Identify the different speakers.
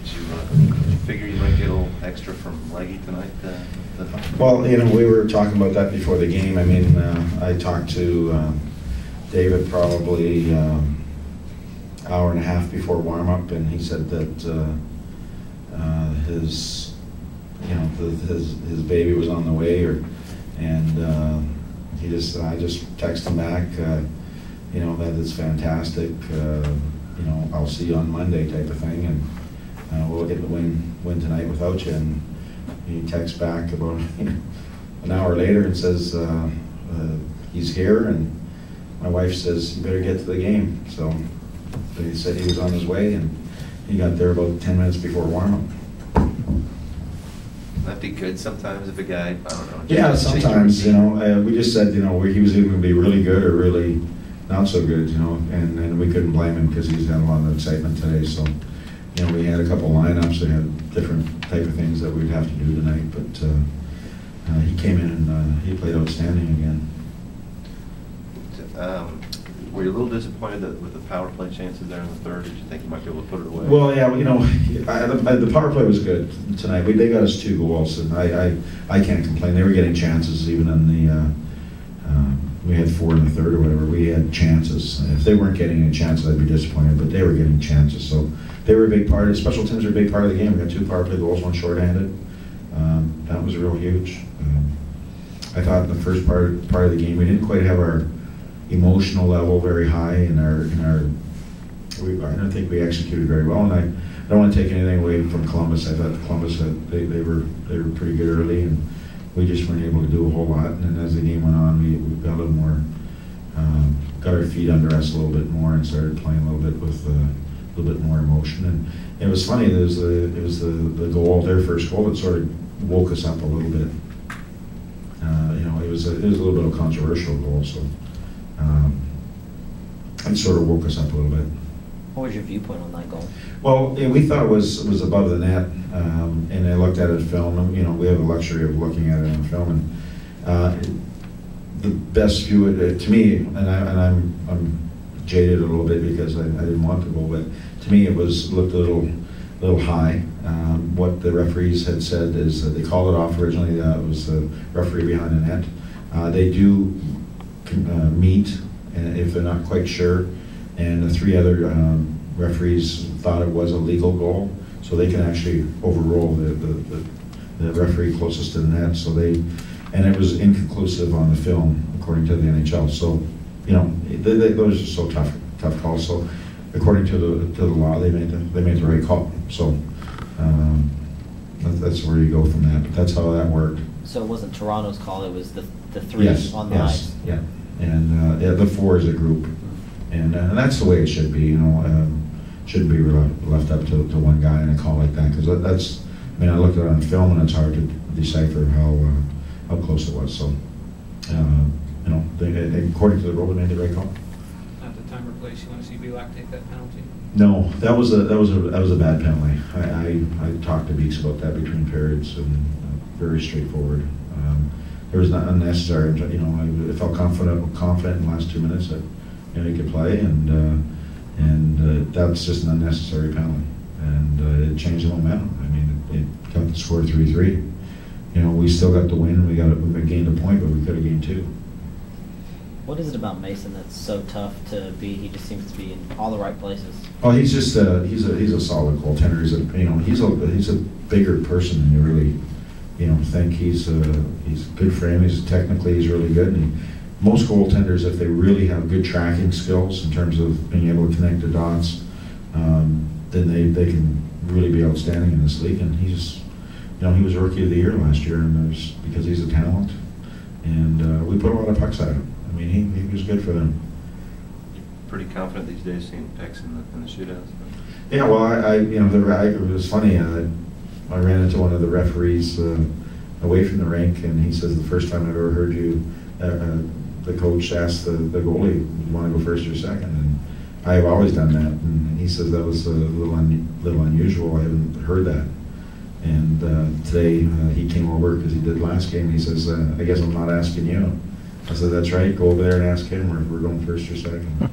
Speaker 1: Did you figure you might get a little extra from Leggy tonight?
Speaker 2: Well, we were talking about that before the game. I mean, I talked to David probably hour and a half before warm-up, and he said that his baby was on the way, and I just texted him back, that is fantastic. I'll see you on Monday type of thing, and we'll get the win tonight without you. And he texts back about an hour later and says he's here, and my wife says you better get to the game. So he said he was on his way, and he got there about 10 minutes before warm-up.
Speaker 1: That'd be good sometimes if a guy, I don't know.
Speaker 2: Yeah, sometimes, we just said, he was either going to be really good or really not so good, and we couldn't blame him because he's had a lot of excitement today. So, we had a couple lineups, we had different type of things that we'd have to do tonight, but he came in and he played outstanding again.
Speaker 1: Were you a little disappointed with the power play chances there in the third? Did you think you might be able to put it away?
Speaker 2: Well, yeah, the power play was good tonight. They got us 2 goals, and I can't complain. They were getting chances even in the. We had 4 in the third or whatever. We had chances. If they weren't getting any chances, I'd be disappointed. But they were getting chances, so they were a big part of it. Special teams are a big part of the game. We got 2 power play goals, 1 shorthanded. That was real huge. I thought in the first part of the game we didn't quite have our emotional level very high I don't think we executed very well, and I don't want to take anything away from Columbus. I thought Columbus they were pretty good early, and we just weren't able to do a whole lot. And then as the game went on, we got a little more, got our feet under us a little bit more, and started playing a little bit with a little bit more emotion. And it was funny. It was the goal, their first goal, that sort of woke us up a little bit. It was a little bit of a controversial goal, so. It sort of woke us up a little bit.
Speaker 3: What was your viewpoint on that goal?
Speaker 2: Well, we thought it was above the net, and I looked at it in film, and we have the luxury of looking at it in film, and the best view to me, and I'm jaded a little bit because I didn't want the goal, but to me it looked a little high. What the referees had said is that they called it off originally. It was the referee behind the net. They do meet, and if they're not quite sure, and the 3 other referees thought it was a legal goal, so they can actually overrule the referee closest to the net. So and it was inconclusive on the film according to the NHL. So those are so tough calls. So according to the law, they made the right call. So that's where you go from that. But that's how that worked.
Speaker 3: So it wasn't Toronto's call; it was the 3 on the ice.
Speaker 2: Yeah. And the 4 is a group, and that's the way it should be. Shouldn't be left up to one guy in a call like that, because that's. I mean, I looked at it on film, and it's hard to decipher how close it was. So, according to the rule, they made the right call.
Speaker 4: At the time or place, you want to see Belak take that penalty?
Speaker 2: No, that was a bad penalty. I talked to Beeks about that between periods, and very straightforward. There was not unnecessary. I felt confident in the last 2 minutes that he could play, and that's just an unnecessary penalty, and it changed the momentum. I mean, it got the score 3-3. We still got the win. We gained a point, but we could have gained 2.
Speaker 3: What is it about Mason that's so tough to beat? He just seems to be in all the right places.
Speaker 2: Oh, he's just he's a solid goaltender. He's a bigger person than you really. Think he's good for him. He's really good. And most goaltenders, if they really have good tracking skills in terms of being able to connect the dots, then they can really be outstanding in this league. And he was Rookie of the Year last year, and because he's a talent. And we put a lot of pucks at him. I mean, he was good for them.
Speaker 1: You're pretty confident these days seeing pucks in the shootouts.
Speaker 2: Yeah, well, it was funny. I ran into one of the referees away from the rink, and he says, the first time I've ever heard you, the coach asked the goalie, you want to go first or second? And I've always done that. And he says that was a little unusual. I haven't heard that. And today he came over because he did last game. He says, I guess I'm not asking you. I said, that's right. Go over there and ask him. We're going first or second.